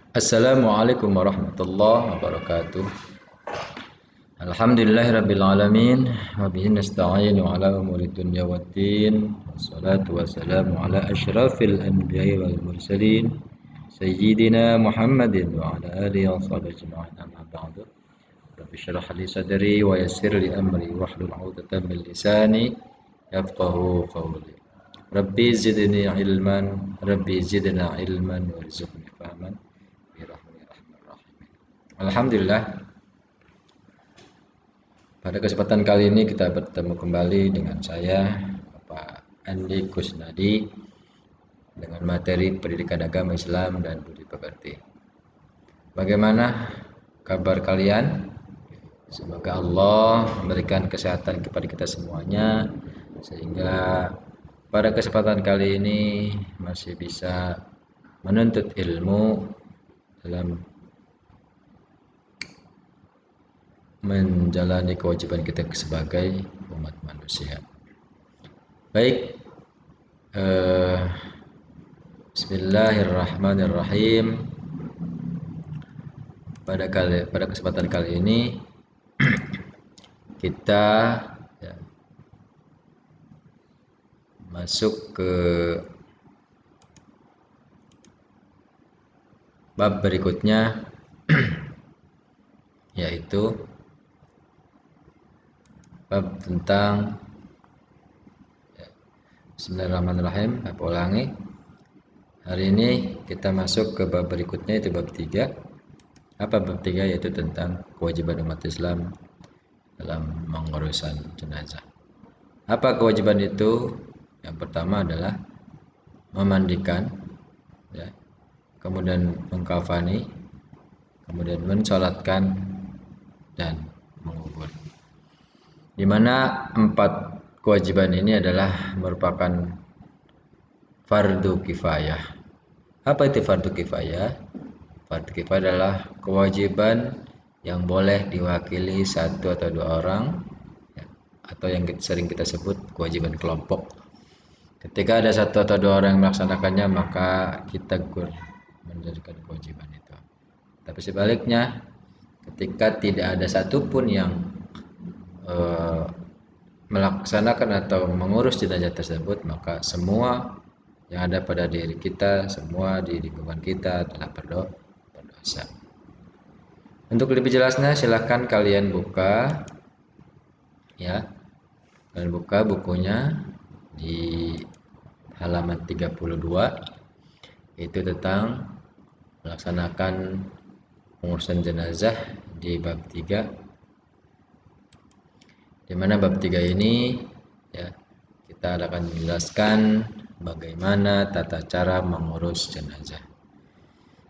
Assalamualaikum warahmatullahi wabarakatuh. Alhamdulillahirabbil alamin wa bihi nasta'inu ala umuri dunya waddin. Wassalatu wassalamu ala asyrafil anbiya'i wal mursalin sayyidina Muhammadin wa ala alihi wa sahbihi ajma'in amma ba'du. Rabbi shrah li sadri wa yassir li amri wahlul 'uqdatam min lisani yafqahu qawli. Rabbi zidna ilman warzuqni fahman. Alhamdulillah, pada kesempatan kali ini kita bertemu kembali dengan saya, Bapak Andi Kusnadi, dengan materi pendidikan agama Islam dan budi pekerti. Bagaimana kabar kalian? Semoga Allah memberikan kesehatan kepada kita semuanya, sehingga pada kesempatan kali ini masih bisa menuntut ilmu dalam menjalani kewajiban kita sebagai umat manusia. Baik, Bismillahirrahmanirrahim. Pada kesempatan kali ini kita ya, masuk ke bab berikutnya yaitu bab tentang Bismillahirrahmanirrahim. Aku ulangi. Hari ini kita masuk ke bab berikutnya, yaitu bab 3. Apa bab 3? Yaitu tentang kewajiban umat Islam dalam mengurusan jenazah. Apa kewajiban itu? Yang pertama adalah memandikan, ya, kemudian mengkafani, kemudian mensolatkan dan mengubur. Di mana 4 kewajiban ini adalah merupakan fardu kifayah. Apa itu fardu kifayah? Fardu kifayah adalah kewajiban yang boleh diwakili 1 atau 2 orang, ya, atau yang sering kita sebut kewajiban kelompok. Ketika ada 1 atau 2 orang yang melaksanakannya, maka kita gugur menjadikan kewajiban itu. Tapi sebaliknya, ketika tidak ada satupun yang melaksanakan atau mengurus jenazah tersebut, maka semua yang ada pada diri kita, semua di lingkungan kita adalah berdosa. Untuk lebih jelasnya silahkan kalian buka, ya, kalian buka bukunya di halaman 32, itu tentang melaksanakan pengurusan jenazah di bab 3, di mana bab 3 ini, ya, kita akan menjelaskan bagaimana tata cara mengurus jenazah.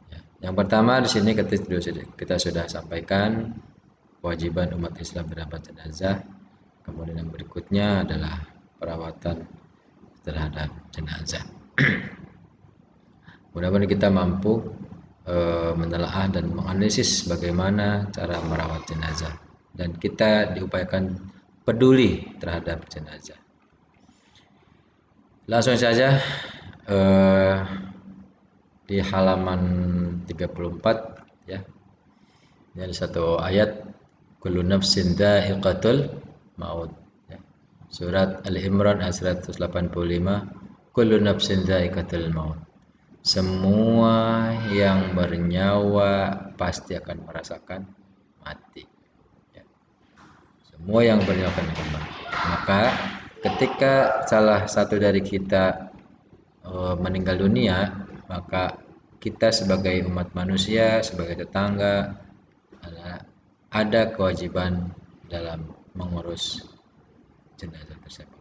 Ya, yang pertama di sini kita sudah sampaikan kewajiban umat Islam berambat jenazah. Kemudian yang berikutnya adalah perawatan terhadap jenazah. Mudah-mudahan kita mampu menelaah dan menganalisis bagaimana cara merawat jenazah, dan kita diupayakan peduli terhadap jenazah. Langsung saja di halaman 34, ya. Ini ada satu ayat, kullu nafsin dha'iqatul maut, ya. Surat Al-Imran ayat 185, kullu nafsin dha'iqatul maut. Semua yang bernyawa pasti akan merasakan mati, ya. Semua yang bernyawa akan mati. Maka ketika salah satu dari kita meninggal dunia, maka kita sebagai umat manusia, sebagai tetangga, ada kewajiban dalam mengurus jenazah tersebut.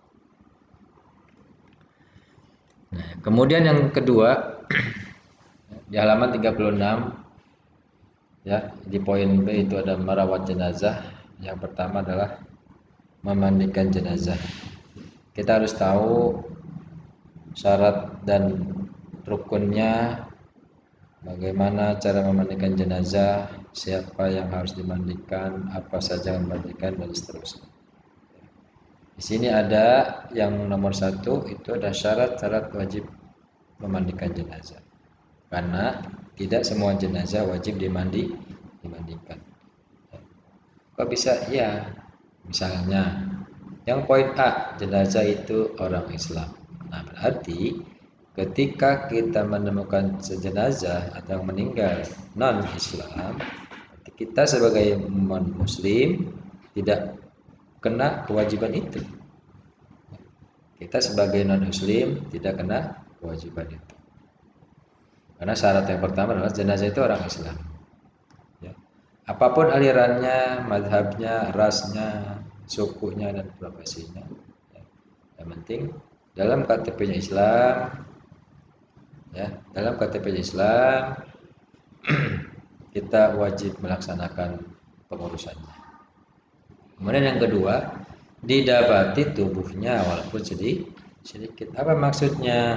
Nah, kemudian yang kedua di halaman 36, ya, di poin B itu ada merawat jenazah. Yang pertama adalah memandikan jenazah. Kita harus tahu syarat dan rukunnya, bagaimana cara memandikan jenazah, siapa yang harus dimandikan, apa saja yang dimandikan, dan seterusnya. Di sini ada yang nomor 1, itu ada syarat-syarat wajib memandikan jenazah. karena tidak semua jenazah wajib dimandikan. Kok bisa? Ya, misalnya yang poin A, jenazah itu orang Islam. Nah, berarti ketika kita menemukan sejenazah atau yang meninggal non-Islam, kita sebagai muslim tidak kena kewajiban itu. Kita sebagai non-muslim tidak kena kewajiban itu. Karena syarat yang pertama adalah jenazah itu orang Islam. Ya. Apapun alirannya, madhabnya, rasnya, sukunya dan profesinya, ya. Yang penting dalam KTP-nya Islam, ya, dalam KTP-nya Islam kita wajib melaksanakan pengurusannya. Kemudian yang kedua, didapati tubuhnya walaupun sedikit. Apa maksudnya?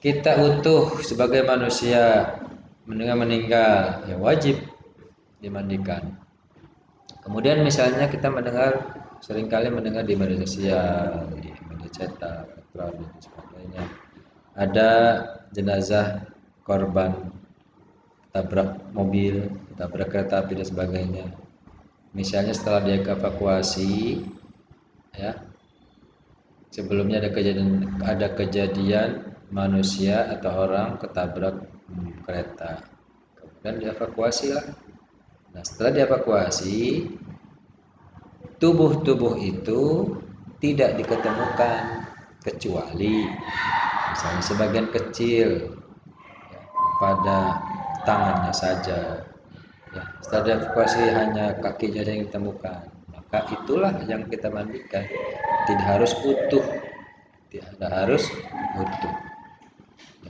Kita utuh sebagai manusia meninggal, ya wajib dimandikan. Kemudian misalnya kita seringkali mendengar di media sosial, di media cetak, elektronik dan sebagainya, ada jenazah korban tabrak mobil, tabrak kereta api dan sebagainya. Misalnya setelah dia evakuasi, ya, sebelumnya ada kejadian manusia atau orang ketabrak kereta, kemudian dievakuasi lah. Nah, setelah dievakuasi, tubuh itu tidak diketemukan kecuali misalnya sebagian kecil, ya, pada tangannya saja. Ya, setelah dievakuasi hanya kakinya yang ditemukan, maka itulah yang kita mandikan. Tidak harus utuh, tidak harus utuh.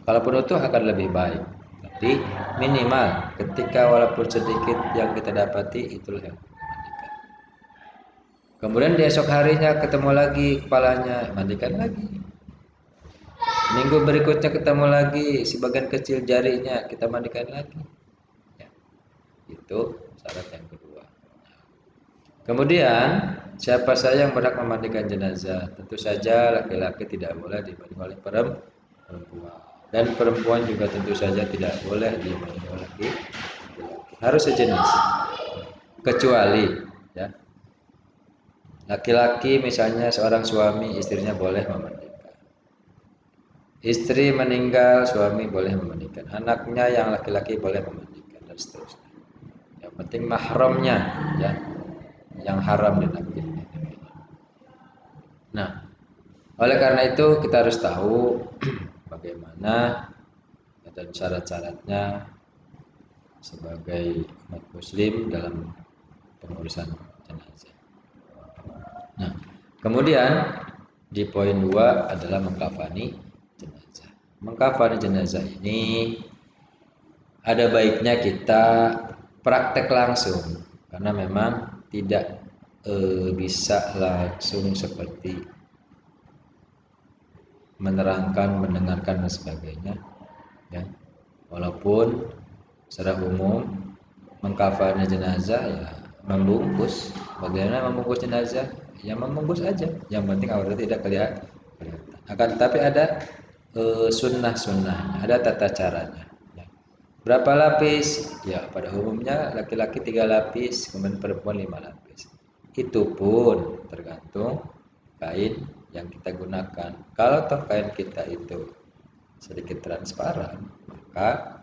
Kalaupun utuh akan lebih baik, tapi minimal ketika walaupun sedikit yang kita dapati itulah yang kita mandikan. Kemudian di esok harinya ketemu lagi kepalanya, mandikan lagi. Minggu berikutnya ketemu lagi sebagian kecil jarinya, kita mandikan lagi. Ya, itu syarat yang kedua. Kemudian siapa saja yang berhak memandikan jenazah? Tentu saja laki-laki tidak boleh dimandikan oleh perempuan, dan perempuan juga tentu saja tidak boleh dimandikan oleh laki-laki. Harus sejenis. Kecuali, ya, laki-laki misalnya seorang suami istrinya boleh memandikan. Istri meninggal suami boleh memandikan. Anaknya yang laki-laki boleh memandikan dan seterusnya. Yang penting mahramnya, ya, yang haram dinafkahi. Nah, oleh karena itu kita harus tahu bagaimana dan syarat-syaratnya sebagai umat muslim dalam pengurusan jenazah. Nah, kemudian di poin 2 adalah mengkafani jenazah. Mengkafani jenazah ini ada baiknya kita praktek langsung karena memang tidak bisa langsung seperti menerangkan, mendengarkan dan sebagainya, ya. Walaupun secara umum mengkafani jenazah ya membungkus. Bagaimana membungkus jenazah? Ya membungkus aja. Yang penting auratnya tidak kelihatan. Akan tetapi ada sunnah-sunnahnya, ada tata caranya. Ya. Berapa lapis? Ya pada umumnya laki-laki 3 lapis, kemudian perempuan 5 lapis. Itu pun tergantung kain yang kita gunakan. Kalau toh kain kita itu sedikit transparan, maka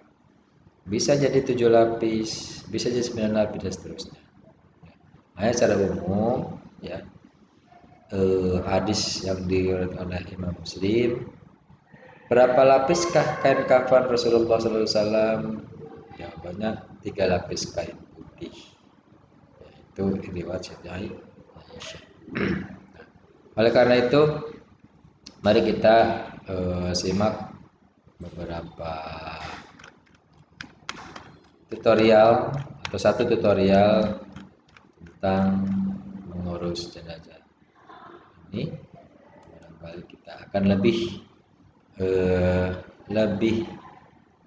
bisa jadi 7 lapis, bisa jadi 9 lapis dan seterusnya. Hanya secara umum, ya, hadis yang diriwayatkan oleh Imam Muslim, berapa lapiskah kain kafan Rasulullah SAW? Jawabannya 3 lapis kain putih. Itu riwayat Sahih Aisyah. Oleh karena itu, mari kita simak beberapa tutorial atau satu tutorial tentang mengurus jenazah. Ini barangkali kita akan lebih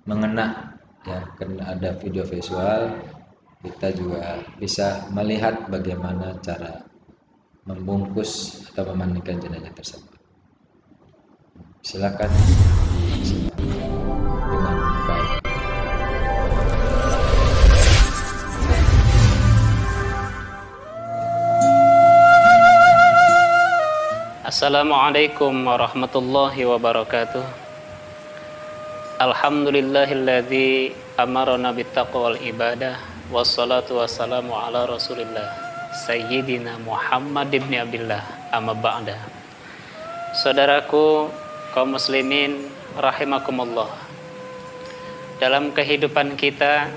mengena, ya, karena ada video visual, kita juga bisa melihat bagaimana cara membungkus atau memandikan jenazah tersebut. Silakan disimak. Assalamualaikum warahmatullahi wabarakatuh. Alhamdulillahilladzi amarana bittaqwa wal ibadah, wassalatu wassalamu ala Rasulillah Sayyidina Muhammad ibn Abdillah, amma ba'da. Saudaraku kaum muslimin rahimakumullah. Dalam kehidupan kita,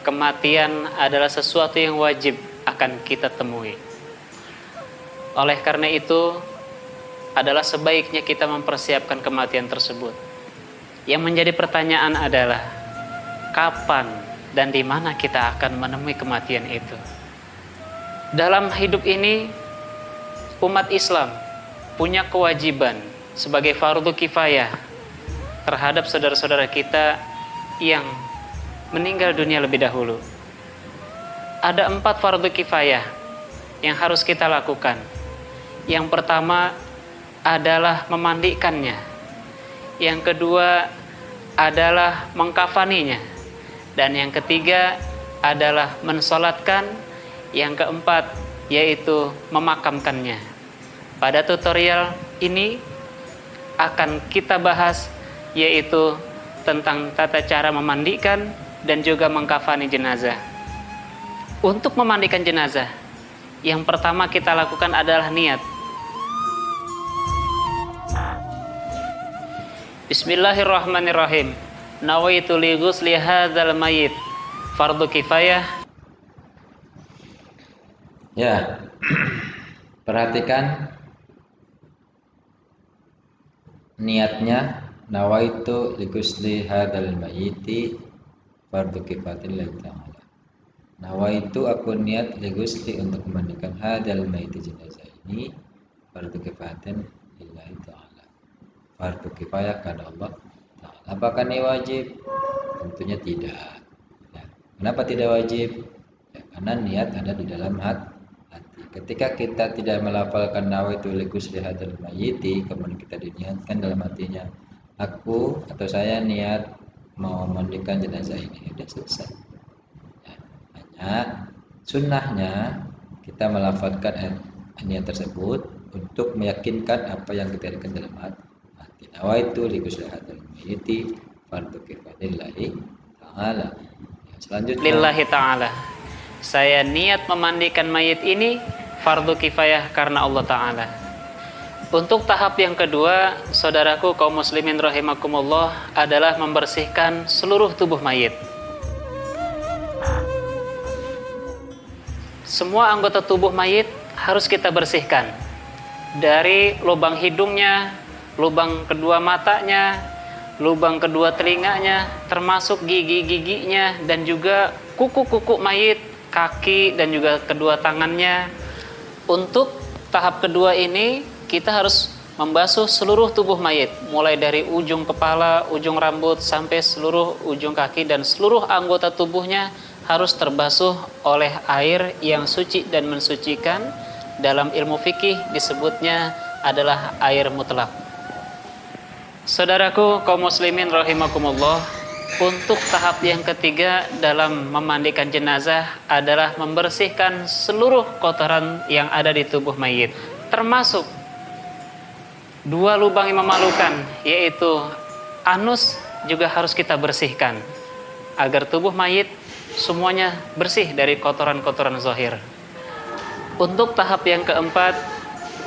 kematian adalah sesuatu yang wajib akan kita temui. Oleh karena itu, adalah sebaiknya kita mempersiapkan kematian tersebut. Yang menjadi pertanyaan adalah, kapan dan di mana kita akan menemui kematian itu? Dalam hidup ini, umat Islam punya kewajiban sebagai fardu kifayah terhadap saudara-saudara kita yang meninggal dunia lebih dahulu. Ada 4 fardu kifayah yang harus kita lakukan. Yang pertama adalah memandikannya. Yang kedua adalah mengkafaninya. Dan yang ketiga adalah mensolatkan. Yang keempat yaitu memakamkannya. Pada tutorial ini akan kita bahas yaitu tentang tata cara memandikan dan juga mengkafani jenazah. Untuk memandikan jenazah, yang pertama kita lakukan adalah niat. Bismillahirrahmanirrahim. Nawaitu li ghusli hadzal mayyit fardu kifayah. Ya. Perhatikan niatnya, nawaitu li ghusli hadzal mayyiti fardu kifayatin lillahi ta'ala. Nawaitu aku niat li ghusli untuk memandikan hadzal mayyiti jenazah ini fardu kifayatin lillahi ta'ala. Fardu kifayah karena Allah Ta'ala. Apakah ini wajib? Tentunya tidak. Ya. Kenapa tidak wajib? Ya, karena niat ada di dalam hati. Ketika kita tidak melafalkan nawaitu li ghusli hadzal mayyiti, kemudian kita diniatkan dalam hatinya, aku atau saya niat mau memandikan jenazah ini, sudah selesai. Ya. Hanya sunnahnya kita melafalkan niat tersebut untuk meyakinkan apa yang kita inginkan dalam hati. Nawaitu li ghusli hadzal mayyiti fardu kifayatillahi ta'ala. Ya, selanjutnya Lillahi ta'ala. Saya niat memandikan mayit ini fardu kifayah karena Allah Ta'ala. Untuk tahap yang kedua, saudaraku kaum muslimin rahimakumullah, adalah membersihkan seluruh tubuh mayit. Semua anggota tubuh mayit harus kita bersihkan. Dari lubang hidungnya, lubang kedua matanya, lubang kedua telinganya, termasuk gigi-giginya, dan juga kuku-kuku mayit, kaki, dan juga kedua tangannya. Untuk tahap kedua ini, kita harus membasuh seluruh tubuh mayit, mulai dari ujung kepala, ujung rambut, sampai seluruh ujung kaki, dan seluruh anggota tubuhnya harus terbasuh oleh air yang suci dan mensucikan. Dalam ilmu fikih disebutnya adalah air mutlak. Saudaraku kaum muslimin rahimakumullah, untuk tahap yang ketiga dalam memandikan jenazah adalah membersihkan seluruh kotoran yang ada di tubuh mayit, termasuk 2 lubang yang memalukan, yaitu anus juga harus kita bersihkan agar tubuh mayit semuanya bersih dari kotoran-kotoran zahir. Untuk tahap yang keempat,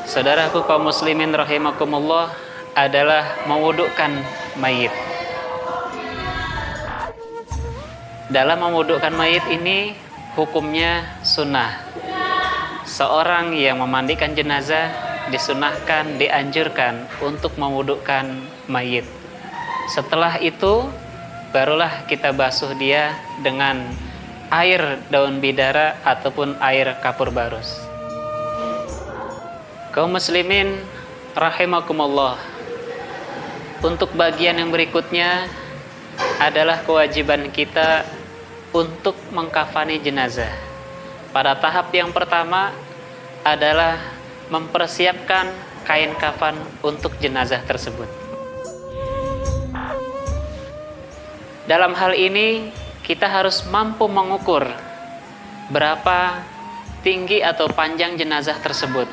saudaraku kaum muslimin rahimakumullah, adalah mewudukkan mayit. Dalam mewudukkan mayit ini hukumnya sunnah. Seorang yang memandikan jenazah disunahkan, dianjurkan untuk mewudukkan mayit. Setelah itu barulah kita basuh dia dengan air daun bidara ataupun air kapur barus. Kaum muslimin rahimakumullah, untuk bagian yang berikutnya adalah kewajiban kita untuk mengkafani jenazah. Pada tahap yang pertama adalah mempersiapkan kain kafan untuk jenazah tersebut. Dalam hal ini kita harus mampu mengukur berapa tinggi atau panjang jenazah tersebut.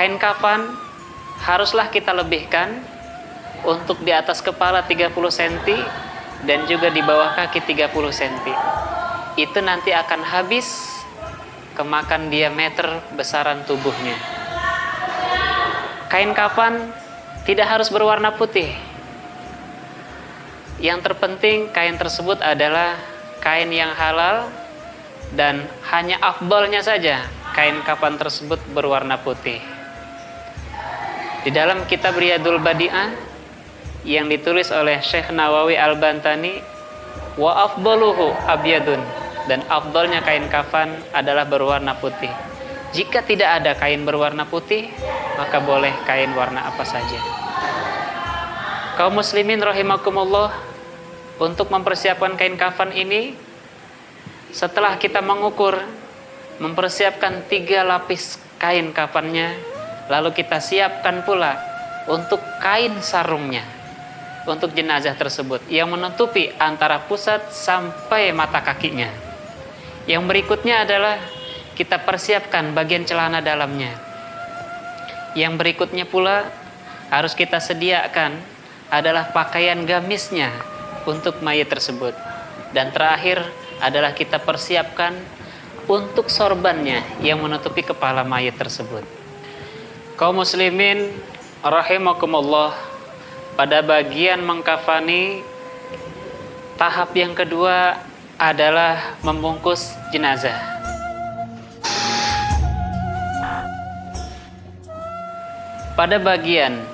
Kain kafan haruslah kita lebihkan untuk di atas kepala 30 cm dan juga di bawah kaki 30 cm. Itu nanti akan habis kemakan diameter besaran tubuhnya. Kain kafan tidak harus berwarna putih. Yang terpenting kain tersebut adalah kain yang halal, dan hanya afdalnya saja kain kafan tersebut berwarna putih. Di dalam kitab Riyadul Badi'ah yang ditulis oleh Syekh Nawawi Al-Bantani, wa afdaluhu abyadun, dan afdalnya kain kafan adalah berwarna putih. Jika tidak ada kain berwarna putih, maka boleh kain warna apa saja. Kaum muslimin rahimakumullah, untuk mempersiapkan kain kafan ini, setelah kita mengukur, mempersiapkan 3 lapis kain kafannya, lalu kita siapkan pula untuk kain sarungnya untuk jenazah tersebut yang menutupi antara pusat sampai mata kakinya. Yang berikutnya adalah kita persiapkan bagian celana dalamnya. Yang berikutnya pula harus kita sediakan adalah pakaian gamisnya untuk mayit tersebut. Dan terakhir adalah kita persiapkan untuk sorbannya yang menutupi kepala mayit tersebut. Kaum muslimin rahimakumullah, pada bagian mengkafani, tahap yang kedua adalah membungkus jenazah. Pada bagian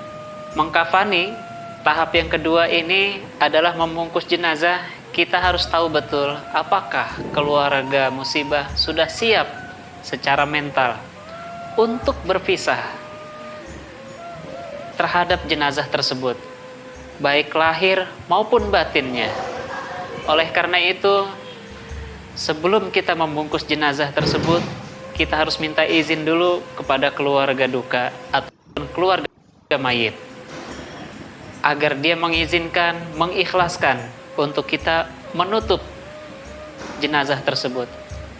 mengkafani, tahap yang kedua ini adalah membungkus jenazah. Kita harus tahu betul apakah keluarga musibah sudah siap secara mental untuk berpisah terhadap jenazah tersebut, baik lahir maupun batinnya. Oleh karena itu, sebelum kita membungkus jenazah tersebut, kita harus minta izin dulu kepada keluarga duka ataupun keluarga mayit, agar dia mengizinkan, mengikhlaskan untuk kita menutup jenazah tersebut.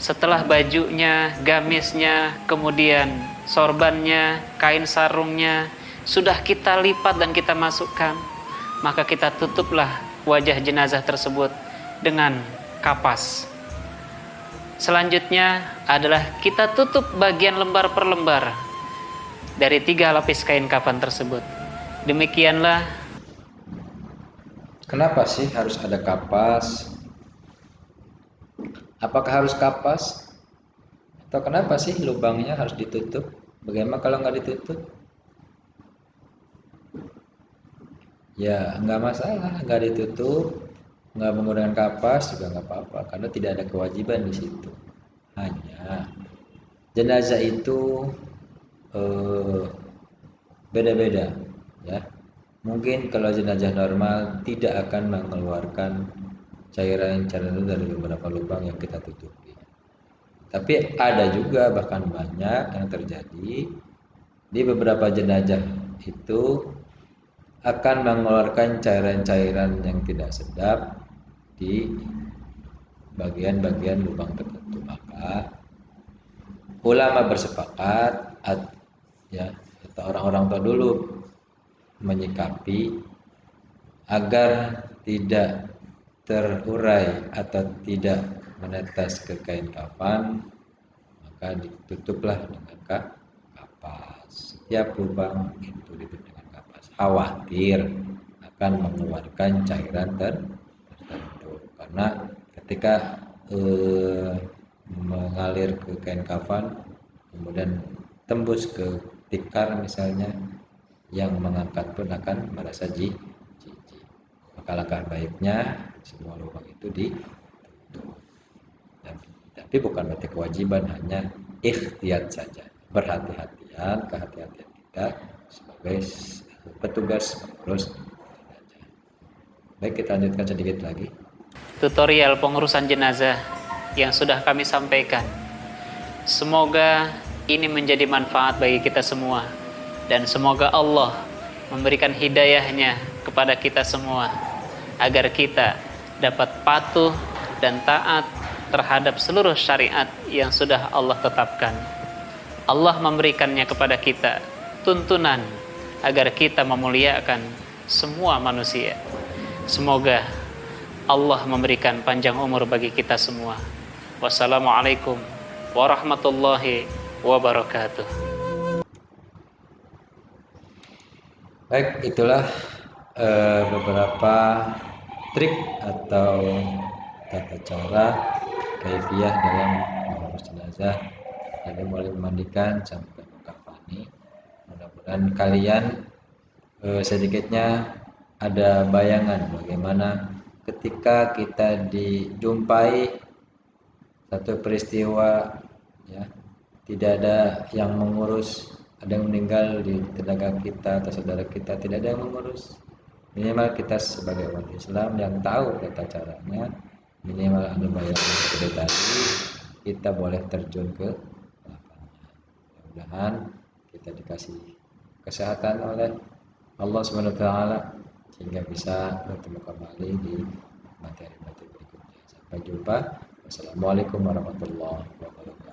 Setelah bajunya, gamisnya, kemudian sorbannya, kain sarungnya sudah kita lipat dan kita masukkan, maka kita tutuplah wajah jenazah tersebut dengan kapas. Selanjutnya adalah kita tutup bagian lembar per lembar dari 3 lapis kain kafan tersebut. Demikianlah. Kenapa sih harus ada kapas? Apakah harus kapas? Atau kenapa sih lubangnya harus ditutup? Bagaimana kalau nggak ditutup? Ya nggak masalah, nggak ditutup, nggak menggunakan kapas juga nggak apa-apa, karena tidak ada kewajiban di situ. Hanya jenazah itu beda-beda, ya. Mungkin kalau jenazah normal tidak akan mengeluarkan cairan-cairan itu dari beberapa lubang yang kita tutupi. Tapi ada juga, bahkan banyak yang terjadi di beberapa jenazah itu akan mengeluarkan cairan-cairan yang tidak sedap di bagian-bagian lubang tertentu. Maka ulama bersepakat, ya, atau orang-orang tua dulu menyikapi agar tidak terurai atau tidak menetes ke kain kafan, maka ditutuplah dengan kapas. Setiap lubang itu ditutup dengan kapas, khawatir akan mengeluarkan cairan tertentu, karena ketika mengalir ke kain kafan kemudian tembus ke tikar misalnya, yang mengangkat pun akan merasa jijik. Maka langkah baiknya semua lubang itu ditutup. Tapi bukan berarti kewajiban, hanya ikhtiyat saja, berhati-hatian, kehati-hatian kita sebagai petugas pengurus jenazah. Baik, kita lanjutkan sedikit lagi Tutorial pengurusan jenazah yang sudah kami sampaikan. Semoga ini menjadi manfaat bagi kita semua, dan semoga Allah memberikan hidayahnya kepada kita semua, agar kita dapat patuh dan taat terhadap seluruh syariat yang sudah Allah tetapkan. Allah memberikannya kepada kita tuntunan agar kita memuliakan semua manusia. Semoga Allah memberikan panjang umur bagi kita semua. Wassalamualaikum warahmatullahi wabarakatuh. Baik, itulah beberapa trik atau tata cara kaifiah dalam mengurus jenazah dari mulai memandikan sampai mengkafani. Mudah-mudahan kalian sedikitnya ada bayangan bagaimana ketika kita dijumpai satu peristiwa, ya, tidak ada yang mengurus, ada yang meninggal di tetangga kita atau saudara kita, tidak ada yang mengurus. Minimal kita sebagai umat Islam yang tahu tata caranya, minimal ada bayangan seperti tadi, kita boleh terjun ke lapangan. Mudah-mudahan kita dikasih kesehatan oleh Allah SWT sehingga bisa bertemu kembali di materi-materi berikutnya. Sampai jumpa. Wassalamualaikum warahmatullahi wabarakatuh.